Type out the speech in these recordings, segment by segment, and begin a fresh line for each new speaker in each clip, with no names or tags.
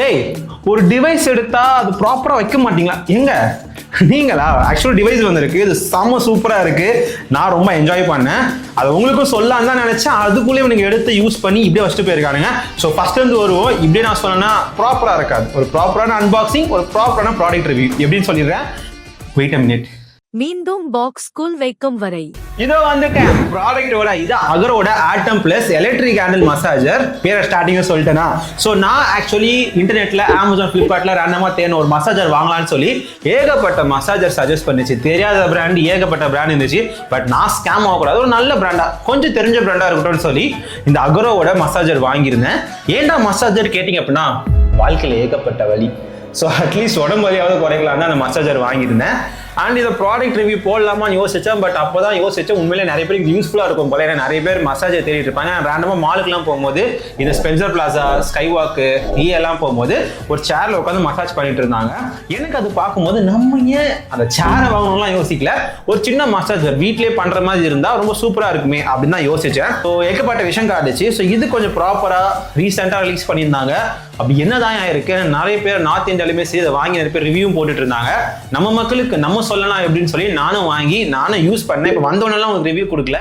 ஏய், ஒரு டிவைஸ் எடுத்தா அது ப்ராப்பரா வைக்க மாட்டீங்களா? எங்க நீங்களா? ஆக்சுவல் டிவைஸ் வந்திருக்கு, இது செம்ம சூப்பரா இருக்கு. நான் ரொம்ப என்ஜாய் பண்ணேன். அது உங்களுக்கும் சொல்லலாம் தான் நினைச்சேன். அதுக்குள்ளேயே நீங்க எடுத்து யூஸ் பண்ணி இப்படியே வச்சுட்டு போயிருக்கானுங்க. ஸோ ஃபர்ஸ்ட் இருந்து வருவோம். இப்படியே நான் சொன்னேன்னா ப்ராப்பரா இருக்காது. ஒரு ப்ராப்பரான அன்பாக்சிங், ஒரு ப்ராப்பரான ப்ராடக்ட் ரிவ்யூ எப்படின்னு சொல்லிடுறேன். Wait a minute.
மீண்டும் பாக்ஸ்க்குள் வைக்கும் வரை
இதோ வந்துட்டேன். ப்ராடக்டோட இது அகரோட Atom plus electric handle massager. பேரை ஸ்டார்டிங்ல சொல்லிட்டேனா? ஸோ நான் ஆக்சுவலி இன்டர்நெட்ல அமேசான், ஃபிளிப்கார்ட்ல ரேண்டமா தேர்ந்த ஒரு மசாஜர் வாங்கலாம்னு சொல்லி ஏகப்பட்ட மசாஜர் சஜஸ்ட் பண்ணிச்சு. தெரியாத பிராண்ட் ஏகப்பட்ட பிராண்ட் இருந்துச்சு. பட் நான் ஸ்கேம் ஆகக்கூடாது, ஒரு நல்ல பிராண்டா, கொஞ்சம் தெரிஞ்ச பிராண்டா இருக்கட்டும்னு சொல்லி இந்த அகரோட மசாஜர் வாங்கியிருந்தேன். ஏன்டா மசாஜர் கேட்டிங்க அப்படின்னா, வாழ்க்கையில் ஏகப்பட்ட வலி. ஸோ அட்லீஸ்ட் உடம்பு வலியாவது குறைக்கலாம் தான் அந்த மசாஜர் வாங்கியிருந்தேன். அண்ட் இந்த ப்ராடக்ட் ரிவ்யூ போடலாமான்னு யோசிச்சேன். பட் அப்போ தான் யோசிச்சேன், உண்மையிலே நிறைய பேருக்கு யூஸ்ஃபுல்லாக இருக்கும் போல. ஏன்னா நிறைய பேர் மசாஜை தேடிட்டு இருப்பாங்க. ரேண்டமாக மாலுக்குலாம் போகும்போது இந்த ஸ்பென்சர் பிளாசா, ஸ்கை வாக்கு எல்லாம் போகும்போது ஒரு சேர்ல உட்காந்து மசாஜ் பண்ணிட்டு இருந்தாங்க. எனக்கு அது பார்க்கும்போது நம்ம ஏன் அந்த சேரை வாங்கணும்லாம் யோசிக்கல, ஒரு சின்ன மசாஜர் வீட்லேயே பண்ணுற மாதிரி இருந்தால் ரொம்ப சூப்பராக இருக்குமே அப்படின்னு தான் யோசிச்சேன். ஸோ ஏகப்பட்ட விஷயம் காட்டுச்சு. ஸோ இது கொஞ்சம் ப்ராப்பராக ரீசெண்டாக ரிலீஸ் பண்ணியிருந்தாங்க. அப்படி என்னதான் இருக்கு, நிறைய பேர் நார்த் இந்தியாலுமே சரி இதை வாங்கி நிறைய பேர் ரிவ்யூ போட்டுட்டு இருந்தாங்க. நம்ம மக்களுக்கு நம்ம சொல்லலாம் எப்படின்னு சொல்லி நானும் வாங்கி நானும் யூஸ் பண்ணேன். இப்போ வந்தவனெல்லாம் உங்களுக்கு ரிவ்யூ கொடுக்கல.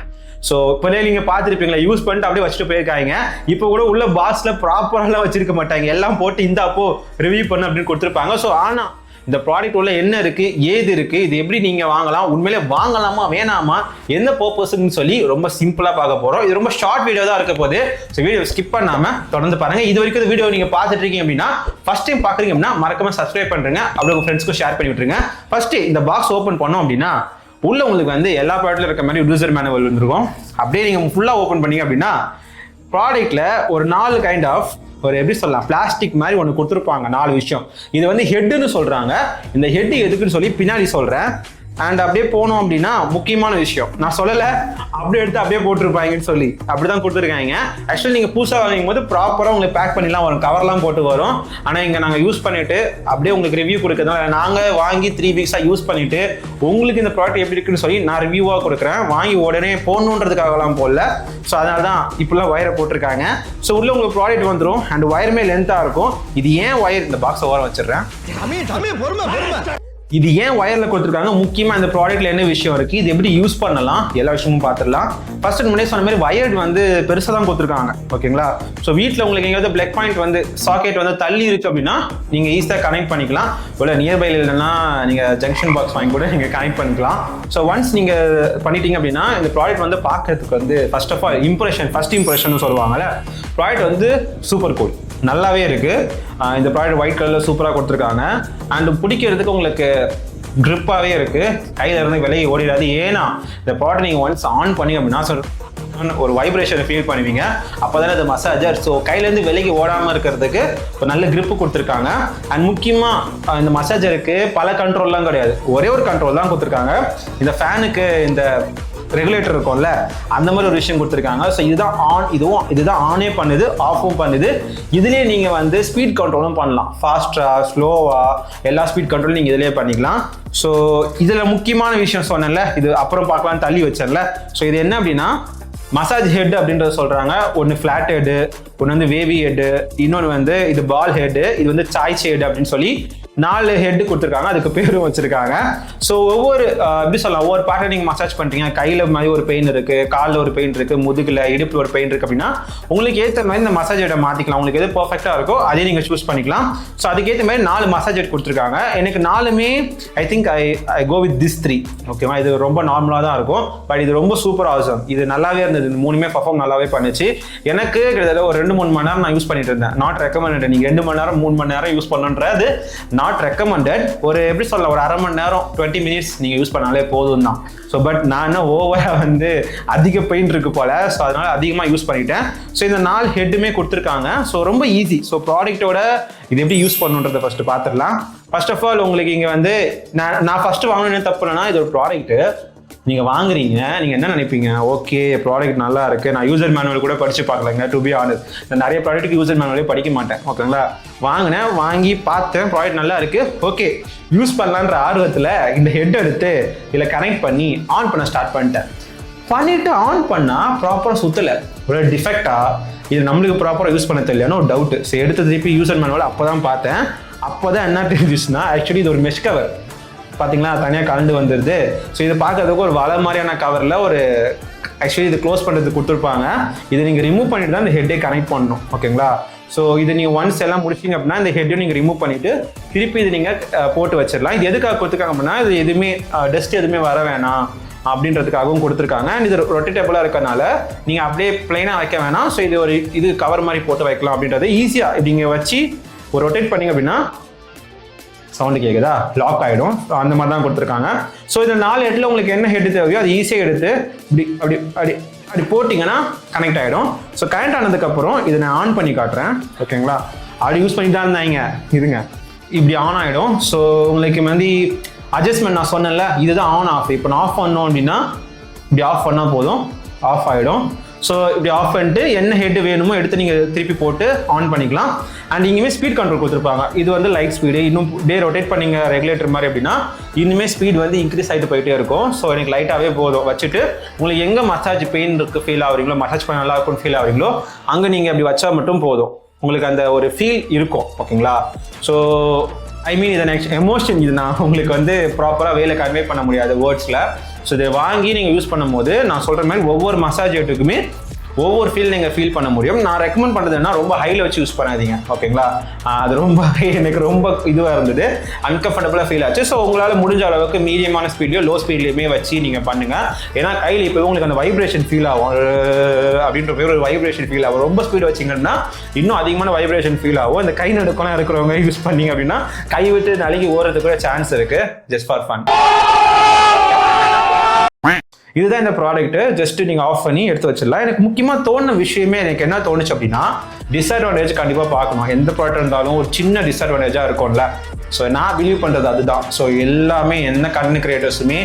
ஸோ இப்போ நீங்க பார்த்துருப்பீங்களா, யூஸ் பண்ணிட்டு அப்படியே வச்சுட்டு போயிருக்காங்க. இப்போ கூட உள்ள பாக்ஸ்ல ப்ராப்பராலாம் வச்சிருக்க மாட்டாங்க, எல்லாம் போட்டு இந்த அப்போ ரிவ்யூ பண்ணு அப்படின்னு கொடுத்துருப்பாங்க. ஸோ ஆனா இந்த ப்ராடக்ட் உள்ள என்ன இருக்கு, ஏது இருக்கு, இது எப்படி நீங்க வாங்கலாம், உண்மையிலே வாங்கலாமா வேணாமா, என்ன பர்பஸ்ன்னு சொல்லி ரொம்ப சிம்பிளா பார்க்க போறோம். இது ரொம்ப ஷார்ட் வீடியோ தான் இருக்க போகுது. ஸோ வீடியோ ஸ்கிப் பண்ணாம தொடர்ந்து பாருங்க. இது வரைக்கும் இந்த வீடியோ நீங்க பார்த்துட்டு இருக்கீங்க அப்படின்னா, ஃபர்ஸ்ட் டைம் பாக்குறீங்க அப்படின்னா மறக்காம சப்ஸ்கிரைப் பண்றீங்க, அப்படியே உங்க ஃப்ரெண்ட்ஸ்க்கும் ஷேர் பண்ணி விட்டுருங்க. ஃபர்ஸ்ட் இந்த பாக்ஸ் ஓப்பன் பண்ணோம் அப்படின்னா உள்ள உங்களுக்கு வந்து எல்லா ப்ராடக்ட்ல இருக்க மாதிரி யூசர் மேனுவல் வந்துருக்கும். அப்படியே நீங்க ஃபுல்லா ஓப்பன் பண்ணீங்க அப்படின்னா ப்ராடக்ட்ல ஒரு 4 கைண்ட் ஆஃப் ஒரு எப்படி சொல்லலாம், பிளாஸ்டிக் மாதிரி ஒன்று கொடுத்துருப்பாங்க. 4 விஷயம். இது வந்து ஹெட்னு சொல்றாங்க. இந்த ஹெட் எதுக்குன்னு சொல்லி பின்னாடி சொல்றேன். அண்ட் அப்படியே போனோம் அப்படின்னா முக்கியமான விஷயம் நான் சொல்லலை, அப்படியே எடுத்து அப்படியே போட்டிருப்பாங்கன்னு சொல்லி அப்படிதான் கொடுத்துருக்காங்க. ஆக்சுவலி நீங்கள் புதுசாக வாங்கும் போது ப்ராப்பராக உங்களுக்கு பேக் பண்ணிலாம் வரும், கவர்லாம் போட்டு வரும். ஆனால் இங்கே நாங்கள் யூஸ் பண்ணிட்டு அப்படியே உங்களுக்கு ரிவ்யூ கொடுக்குறதுனால நாங்கள் வாங்கி 3 வீக்ஸாக யூஸ் பண்ணிட்டு உங்களுக்கு இந்த ப்ராடக்ட் எப்படி இருக்குன்னு சொல்லி நான் ரிவ்யூவாக கொடுக்குறேன். வாங்கி உடனே போடணுன்றதுக்காகலாம் போடல. ஸோ அதனால தான் இப்படிலாம் ஒயரை போட்டிருக்காங்க. ஸோ உள்ள உங்களுக்கு ப்ராடக்ட் வந்துடும். அண்ட் ஒயருமே லென்த்தாக இருக்கும். இது ஏன் ஒயர், இந்த பாக்ஸை ஓரம் வச்சிடுறேன். இது ஏன் ஒயர்ல கொடுத்துருக்காங்க, முக்கியமா இந்த ப்ராடக்ட்ல என்ன விஷயம் இருக்கு, இது எப்படி யூஸ் பண்ணலாம், எல்லா விஷயமும் பார்த்துடலாம். ஃபர்ஸ்ட் முன்னாடி சொன்ன மாதிரி வயர்ட் வந்து பெருசாக தான் கொடுத்துருக்காங்க. ஓகேங்களா? ஸோ வீட்டில் உங்களுக்கு எங்கேயாவது பிளக் பாயிண்ட் வந்து சாக்கெட் வந்து தள்ளி இருக்கு அப்படின்னா நீங்க ஈஸியாக கனெக்ட் பண்ணிக்கலாம். இல்லை நியர்பைல இல்லைன்னா நீங்க ஜங்ஷன் பாக்ஸ் வாங்கி கூட நீங்க கனெக்ட் பண்ணிக்கலாம். ஸோ ஒன்ஸ் நீங்க பண்ணிட்டீங்க அப்படின்னா இந்த ப்ராடக்ட் வந்து பார்க்கறதுக்கு வந்து first of all first impression சொல்லுவாங்கல்ல, ப்ராடக்ட் வந்து சூப்பர் கூல், நல்லாவே இருக்கு. இந்த ப்ராடக்ட் ஒயிட் கலர்ல சூப்பராக கொடுத்துருக்காங்க. அண்ட் பிடிக்கிறதுக்கு உங்களுக்கு கிரிப்பாகவே இருக்கு, கையில இருந்து விலகி ஓடிடாது. ஏன்னா இந்த ப்ராடக்ட் நீங்கள் ஒன்ஸ் ஆன் பண்ணி அப்படின்னா ஒரு வைப்ரேஷனை ஃபீல் பண்ணுவீங்க, அப்போதானே அது மசாஜர். ஸோ கையிலேருந்து விலகி ஓடாமல் இருக்கிறதுக்கு ஒரு நல்ல கிரிப்பு கொடுத்துருக்காங்க. அண்ட் முக்கியமாக இந்த மசாஜருக்கு பல கண்ட்ரோல்லாம் கிடையாது, ஒரே ஒரு கண்ட்ரோல் தான் கொடுத்துருக்காங்க. இந்த ஃபேனுக்கு இந்த ரெகுலேட்டர் இருக்கும்ல, அந்த மாதிரி ஒரு விஷயம் கொடுத்துருக்காங்க. ஸோ இதுதான் ஆன், இதுதான் ஆனே பண்ணுது, ஆஃபும் பண்ணுது. இதுலேயே நீங்கள் வந்து ஸ்பீட் கண்ட்ரோலும் பண்ணலாம், ஃபாஸ்டா ஸ்லோவா எல்லா ஸ்பீட் கண்ட்ரோலும் நீங்கள் இதிலே பண்ணிக்கலாம். ஸோ இதில் முக்கியமான விஷயம் சொன்னேன்ல, இது அப்புறம் பார்க்கலாம் தள்ளி வச்சேன்ல. ஸோ இது என்ன அப்படின்னா மசாஜ் ஹெட் அப்படின்றத சொல்றாங்க. ஒன்று ஃபிளாட் ஹெட்டு, ஒன்று வந்து வேவி ஹெட்டு, இன்னொன்று வந்து இது பால் ஹெட்டு, இது வந்து சாய்ச்சி ஹெட் அப்படின்னு சொல்லி 4 ஹெட் கொடுத்துருக்காங்க. அதுக்கு பேரும் வச்சிருக்காங்க. ஸோ ஒவ்வொரு எப்படி சொல்லலாம், ஒவ்வொரு பார்ட்டை நீங்கள் மசாஜ் பண்ணுறீங்க, கையில் மாதிரி ஒரு பெயின் இருக்கு, காலில் ஒரு பெயின் இருக்கு, முதுகில் இடுப்பில் ஒரு பெயின் இருக்கு அப்படின்னா உங்களுக்கு ஏற்ற மாதிரி இந்த மசாஜ் ஹெட்டை மாற்றிக்கலாம். உங்களுக்கு எது பர்ஃபெக்டாக இருக்கோ அதே நீங்கள் சூஸ் பண்ணிக்கலாம். ஸோ அதுக்கேற்ற மாதிரி 4 மசாஜ் ஹெட் கொடுத்துருக்காங்க. எனக்கு 4மே I think I go with this 3. ஓகேவா? இது ரொம்ப நார்மலாக தான் இருக்கும். பட் இது ரொம்ப சூப்பர் ஆசம். இது நல்லாவே இருந்தது. இந்த 3மே பர்ஃபார்ம் நல்லாவே பண்ணுச்சு. எனக்கு கிட்டத்தட்ட ஒரு 2-3 மணி நேரம் நான் யூஸ் பண்ணிட்டு இருந்தேன். Not recommended. நீங்கள் 2 மணி நேரம் 3 மணி நேரம் யூஸ் பண்ணுன்றது நாட் ரெக்கமெண்டட். ஒரு எப்படி சொல்ல, ஒரு அரை மணி நேரம் 20 மினிட்ஸ் நீங்கள் யூஸ் பண்ணாலே போதும் தான். ஸோ பட் நான் என்ன ஓவராக வந்து அதிக பெயின் இருக்கு போல, ஸோ அதனால அதிகமாக யூஸ் பண்ணிட்டேன். ஸோ இந்த 4 ஹெட்டுமே கொடுத்துருக்காங்க. ஸோ ரொம்ப ஈஸி. ஸோ ப்ராடக்டோட இது எப்படி யூஸ் பண்ணுன்றதை ஃபர்ஸ்ட் பார்த்துடலாம். ஃபர்ஸ்ட் ஆஃப் ஆல் உங்களுக்கு இங்கே வந்து நான் ஃபர்ஸ்ட் வாங்கணும்னு தப்பு இல்லைன்னா, இது ஒரு ப்ராடக்ட்டு நீங்கள் வாங்குறீங்க, நீங்கள் என்ன நினைப்பீங்க, ஓகே ப்ராடக்ட் நல்லா இருக்குது, நான் யூசர் மேனுவல் கூட படித்து பார்க்கலங்க. டு பி ஆனஸ்ட், நான் நிறைய ப்ராடக்ட்டுக்கு யூசர் மேனுவலே படிக்க மாட்டேன். ஓகேங்களா? வாங்கினேன், வாங்கி பார்த்தேன், ப்ராடக்ட் நல்லா இருக்குது, ஓகே யூஸ் பண்ணலான்ற ஆர்வத்தில் இந்த ஹெட் எடுத்து இதில் கனெக்ட் பண்ணி ஆன் பண்ண ஸ்டார்ட் பண்ணிட்டேன். பண்ணிவிட்டு ஆன் பண்ணால் ப்ராப்பராக சுற்றலை. ஒரு டிஃபெக்டா இது நம்மளுக்கு ப்ராப்பராக யூஸ் பண்ண தெரியலன்னு ஒரு டவுட். ஸோ எடுத்து திருப்பி யூசர் மேனுவல் அப்போ தான் பார்த்தேன். அப்போ தான் என்ன தெரிஞ்சிச்சுன்னா ஆக்சுவலி இது ஒரு மெஷ் கவர் பார்த்தீங்களா, தனியாக கலந்து வந்துடுது. ஸோ இது பார்க்கறதுக்கு ஒரு வலை மாதிரியான கவரில் ஒரு ஆக்சுவலி இது க்ளோஸ் பண்ணுறதுக்கு கொடுத்துருப்பாங்க. இதை நீங்கள் ரிமூவ் பண்ணிட்டு தான் இந்த ஹெட்டே கனெக்ட் பண்ணணும். ஓகேங்களா? ஸோ இது நீங்கள் ஒன்ஸ் எல்லாம் முடிச்சிங்க அப்படின்னா இந்த ஹெட்டையும் நீங்கள் ரிமூவ் பண்ணிவிட்டு திருப்பி இது நீங்கள் போட்டு வச்சிடலாம். இது எதுக்காக கொடுத்துருக்காங்க அப்படின்னா இது எதுவுமே டஸ்ட் எதுவுமே வர வேணாம் அப்படின்றதுக்காகவும் கொடுத்துருக்காங்க. அண்ட் இது ரொட்டேட்டபிளாக இருக்கறனால நீங்கள் அப்படியே பிளைனாக வைக்க வேணாம். ஸோ இது ஒரு இது கவர் மாதிரி போட்டு வைக்கலாம் அப்படின்றது ஈஸியாக நீங்கள் வச்சு ஒரு ரொட்டேட் பண்ணிங்க அப்படின்னா சவுண்டு கேட்குதா, லாக் ஆகிடும். ஸோ அந்த மாதிரி தான் கொடுத்துருக்காங்க. ஸோ இந்த 4 ஹெட்டில் உங்களுக்கு என்ன ஹெட் தேவையோ அது ஈஸியாக எடுத்து அப்படி போட்டிங்கன்னா கனெக்ட் ஆகிடும். ஸோ கனெக்ட் ஆனதுக்கப்புறம் இதை நான் ஆன் பண்ணி காட்டுறேன். ஓகேங்களா? அப்படி யூஸ் பண்ணி தான் இருந்தாங்க இருங்க, இப்படி ஆன் ஆகிடும். ஸோ உங்களுக்கு வந்து அட்ஜஸ்ட்மெண்ட் நான் சொன்னேன்ல, இதுதான் ஆன் ஆஃப். இப்போ நான் ஆஃப் பண்ணோம் அப்படின்னா இப்படி ஆஃப் பண்ணால் போதும், ஆஃப் ஆகிடும். ஸோ இப்படி ஆஃப் பண்ணிட்டு என்ன ஹெட் வேணுமோ எடுத்து நீங்கள் திருப்பி போட்டு ஆன் பண்ணிக்கலாம். அண்ட் இங்கேயுமே ஸ்பீட் கண்ட்ரோல் கொடுத்துருப்பாங்க. இது வந்து லைட் ஸ்பீடு, இன்னும் டே ரொட்டேட் பண்ணிங்க ரெகுலேட்டர் மாதிரி அப்படின்னா இன்னுமே ஸ்பீட் வந்து இன்க்ரீஸ் ஆகிட்டு போயிட்டே இருக்கும். ஸோ எனக்கு லைட்டாகவே போதும் வச்சுட்டு உங்களுக்கு எங்கே மசாஜ் பெயின் இருக்குது ஃபீல் ஆகுறீங்களோ, மசாஜ் பண்ண நல்லா இருக்கும்னு ஃபீல் ஆகுறீங்களோ அங்கே நீங்கள் அப்படி வச்சா மட்டும் போதும், உங்களுக்கு அந்த ஒரு ஃபீல் இருக்கும். ஓகேங்களா? ஸோ ஐ மீன் இதை நெக்ஸ்ட் எமோஷன் இது நான் உங்களுக்கு வந்து ப்ராப்பராக வேலை கன்வே பண்ண முடியாது வேர்ட்ஸில். ஸோ இதை வாங்கி நீங்கள் யூஸ் பண்ணும்போது நான் சொல்கிற மாதிரி ஒவ்வொரு மசாஜ் ஹெட்டுக்குமே ஒவ்வொரு ஃபீல் நீங்கள் ஃபீல் பண்ண முடியும். நான் ரெக்கமெண்ட் பண்ணுறதுன்னா ரொம்ப ஹையில் வச்சு யூஸ் பண்ணாதீங்க. ஓகேங்களா? அது ரொம்ப எனக்கு ரொம்ப இதுவாக இருந்தது, அன்கம்ஃபர்டபுளாக ஃபீல் ஆச்சு. ஸோ உங்களால் முடிஞ்ச அளவுக்கு மீடியமான ஸ்பீட்லையோ லோ ஸ்பீட்லையுமே வச்சு நீங்கள் பண்ணுங்கள். ஏன்னா கையில் இப்போ உங்களுக்கு அந்த வைப்ரேஷன் ஃபீல் ஆகும் அப்படின்ற பேர் ஒரு வைப்ரேஷன் ஃபீல் ஆகும். ரொம்ப ஸ்பீட் வச்சிங்கன்னா இன்னும் அதிகமான வைப்ரேஷன் ஃபீல் ஆகும். இந்த கை நடுக்கலாம் இருக்கிறவங்க யூஸ் பண்ணிங்க அப்படின்னா கை விட்டு நழுகி ஓடுறதுக்கு கூட சான்ஸ் இருக்குது. Just for fun. இதுதான் இந்த ப்ராடக்ட். ஜஸ்ட் நீங்கள் ஆஃப் பண்ணி எடுத்து வச்சிடலாம். எனக்கு முக்கியமாக தோணுன விஷயமே எனக்கு என்ன தோணுச்சு அப்படின்னா டிஸ்அட்வான்டேஜ் கண்டிப்பாக பார்க்கணும். எந்த ப்ராடக்ட் இருந்தாலும் ஒரு சின்ன டிஸ்அட்வான்டேஜாக இருக்கும்ல. ஸோ நான் பிலீவ் பண்ணுறது அதுதான். ஸோ எல்லாமே என்ன கண்ணு கிரியேட்டர்ஸுமே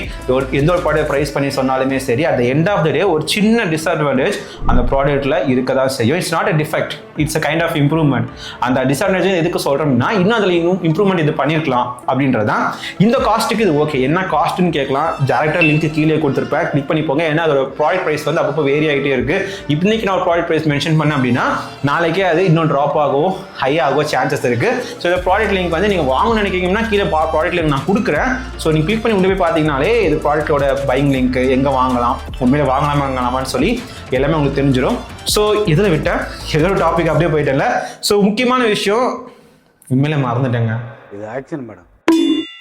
எந்த ஒரு ப்ராடக்ட் ப்ரைஸ் பண்ணி சொன்னாலுமே சரி, at the end of the day ஒரு சின்ன டிஸ்அட்வான்டேஜ் அந்த ப்ராடக்ட்டில் இருக்க தான் செய்யும். It's not a defect, it's a kind of improvement. அந்த டிஸ்அட்வான்டேஜ் எதுக்கு சொல்கிறோம்னா இன்னும் அதில் இன்னும் இம்ப்ரூவ்மெண்ட் இது பண்ணியிருக்கலாம் அப்படின்றதான். இந்த காஸ்ட்டுக்கு இது ஓகே. என்ன காஸ்ட்டுன்னு கேட்கலாம். டேரக்டாக லிங்க் கீழே கொடுத்துருப்பேன், கிளிக் பண்ணி போங்க. ஏன்னா அதோட ப்ராடக்ட் ப்ரைஸ் வந்து அப்பப்போ வேரி ஆகிட்டே இருக்குது. இப்போதைக்கு நான் ஒரு ப்ராடக்ட் ப்ரைஸ் மென்ஷன் பண்ணேன் அப்படின்னா நாளைக்கே அது இன்னும் ட்ராப் ஆகவோ ஹை ஆகவோ சான்சஸ் இருக்குது. ஸோ இந்த ப்ராடக்ட் லிங்க் வந்து நீங்கள் வாங்கணும்னு நினைக்கிறீங்கன்னா கீழே ப்ராடக்ட் லிங்க் நான் கொடுக்குறேன். ஸோ நீங்கள் கிளிக் பண்ணி உள்ள போய் பார்த்தீங்கனாலே இது ப்ராடக்ட்டோட பையிங் லிங்க், எங்கே வாங்கலாம், உண்மையிலே வாங்கலாமான்னு சொல்லி எல்லாமே உங்களுக்கு தெரிஞ்சிடும். ஸோ இதில் விட்டேன் ஏதோ ஒரு டாபிக் அப்படியே போயிட்டேன்ல. ஸோ முக்கியமான விஷயம் உண்மையிலே மறந்துட்டேங்க.
இது ஆக்ஷன் மேடம்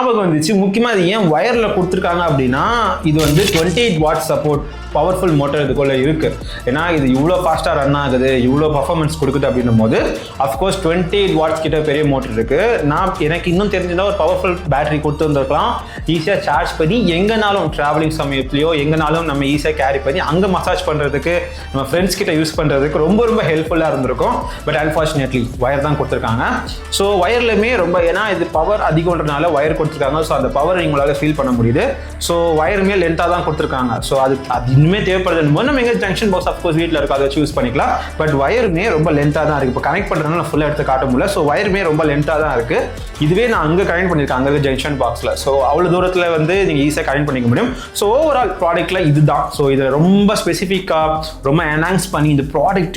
ஞாபகம் வந்துச்சு. முக்கியமாக இது ஏன் வயரில் கொடுத்துருக்காங்க அப்படின்னா இது வந்து 28 வாட் சப்போர்ட் பவர்ஃபுல் மோட்டர் இதுக்குள்ள இருக்குது. ஏன்னா இது இவ்வளோ ஃபாஸ்ட்டாக ரன் ஆகுது, இவ்வளோ பர்ஃபார்மன்ஸ் கொடுக்குது அப்படின்னும் போது அஃப்கோர்ஸ் 28 வாட்ஸ் கிட்ட பெரிய மோட்டர் இருக்குது. எனக்கு இன்னும் தெரிஞ்சிருந்தா ஒரு பவர்ஃபுல் பேட்டரி கொடுத்து வந்துருக்கலாம். ஈஸியாக சார்ஜ் பண்ணி எங்கேனாலும் ட்ராவலிங் சமயத்துலையோ எங்கேனாலும் நம்ம ஈஸியாக கேரி பண்ணி அங்கே மசாஜ் பண்ணுறதுக்கு நம்ம ஃப்ரெண்ட்ஸ் கிட்ட யூஸ் பண்ணுறதுக்கு ரொம்ப ரொம்ப ஹெல்ப்ஃபுல்லாக இருந்திருக்கும். பட் அன்ஃபார்ச்சுனேட்லி வயர் தான் கொடுத்துருக்காங்க. ஸோ வயர்லையுமே ரொம்ப ஏன்னா இது பவர் அதிகம்ன்றனால வயர் கொடுத்துருக்காங்க. ஸோ அந்த பவர் உங்களால் ஃபீல் பண்ண முடியுது. ஸோ வயருமே லென்த்தாக தான் கொடுத்துருக்காங்க. ஸோ அது இன்னுமே தேவைப்படுது போது நம்ம எங்கே ஜங்ஷன் பாக்ஸ் அஃப்கோர்ஸ் வீட்டில் இருக்கும் அதை வச்சு யூஸ் பண்ணிக்கலாம். பட் வயருமே ரொம்ப லென்த்தாக தான் இருக்குது. இப்போ கனெக்ட் பண்ணுறதுனால ஃபுல்லாக எடுத்து காட்ட முடியல. ஸோ வயருமே ரொம்ப லென்த்தாக தான் இருக்குது. இதுவே நான் அங்கே கனெக்ட் பண்ணியிருக்கேன், அங்கே ஜங்ஷன் பாக்ஸில். ஸோ அவ்வளோ தூரத்தில் வந்து நீங்கள் ஈஸியாக கனெக்ட் பண்ணிக்க முடியும். ஸோ ஓவரால் ப்ராடக்ட்டில் இதுதான். ஸோ இதில் ரொம்ப ஸ்பெசிஃபிக்காக ரொம்ப என்ஹான்ஸ் பண்ணி இந்த ப்ராடக்ட்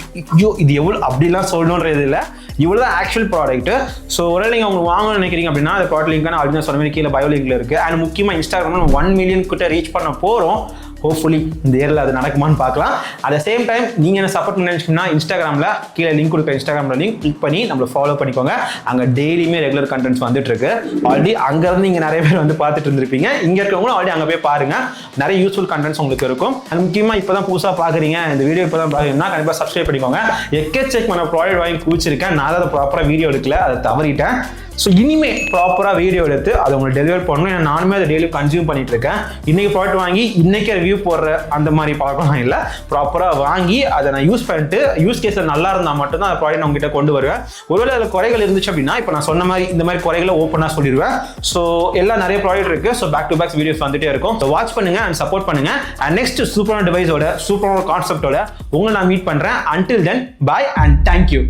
இது எவ்வளோ அப்படிலாம் சொல்லணுன்றது இல்லை, இவ்வளோ தான் ஆக்சுவல் ப்ராடக்ட்டு. ஸோ ஒரு நீங்கள் அவங்க வாங்கணும்னு நினைக்கிறீங்க அப்படின்னா அந்த ப்ராடக்ட் லிங்க் நான் ஆல்ரெடி சொன்ன மாதிரி கீழே பயோ லிங்க்ல இருக்குது. அண்ட் முக்கியமாக இன்ஸ்டாகிராமில் 1 மில்லியன் கிட்ட ரீச் பண்ண போகிறோம். ஹோப்ஃபுல்லி இந்த இயரில் அது நடக்குமான்னு பார்க்கலாம். அட் த சேம் டைம் நீங்கள் என்ன சப்போர்ட் பண்ண நினைச்சீங்கன்னா இன்ஸ்டாகிராமில் கீழே லிங்க் கொடுக்க இன்ஸ்டாகிராமில் லிங்க் கிளிக் பண்ணி நம்மளை ஃபாலோ பண்ணிக்கோங்க. அங்கே டெய்லியுமே ரெகுலர் கண்டென்ட்ஸ் வந்துட்டு இருக்கு. ஆல்ரெடி அங்கேருந்து நீங்கள் நிறைய பேர் வந்து பார்த்துட்டு இருந்திருப்பீங்க. இங்கே இருக்கவங்களும் ஆல்ரெடி அங்கே போய் பாருங்க, நிறைய யூஸ்ஃபுல் கண்டென்ட்ஸ் உங்களுக்கு இருக்கும். அண்ட் முக்கியமாக இப்போ தான் புதுசாக பார்க்குறீங்க, இந்த வீடியோ இப்போ தான் பார்க்குறீங்கன்னா கண்டிப்பாக சப்ஸ்கிரைப் பண்ணிக்கோங்க. எக்கச்சக்கமான ப்ராடக்ட் வாங்கி குடிச்சிருக்கேன், நான் அதை ப்ராப்பராக வீடியோ எடுக்கல, அதை தவறிட்டேன். ஸோ இனிமேல் ப்ராப்பராக வீடியோ எடுத்து அதை உங்களுக்கு டெலிவர் பண்ணணும். ஏன்னா நானுமே அதை டெய்லி கன்சியூம் பண்ணிட்டு இருக்கேன். இன்றைக்கி ப்ராடக்ட் வாங்கி இன்றைக்கே ரிவ்யூ போடுற அந்த மாதிரி பழக்கம் இல்லை. ப்ராப்பராக வாங்கி அதை நான் யூஸ் பண்ணிட்டு யூஸ் கேஸில் நல்லா இருந்தால் மட்டும்தான் அந்த ப்ராடக்ட் உங்ககிட்ட கொண்டு வருவேன். ஒருவேளை அதில் குறைகள் இருந்துச்சு அப்படின்னா இப்போ நான் சொன்ன மாதிரி இந்த மாதிரி குறைகளை ஓப்பனாக சொல்லிடுவேன். ஸோ எல்லாம் நிறைய ப்ராடக்ட் இருக்குது. So back to back videos வந்துட்டே இருக்கும். ஸோ வாட்ச் பண்ணுங்க அண்ட் சப்போர்ட் பண்ணுங்க. அண்ட் நெக்ஸ்ட் சூப்பரான டிவைஸோட சூப்பரான கான்செப்டோட உங்களை நான் மீட் பண்ணுறேன். Until then bye and thank you.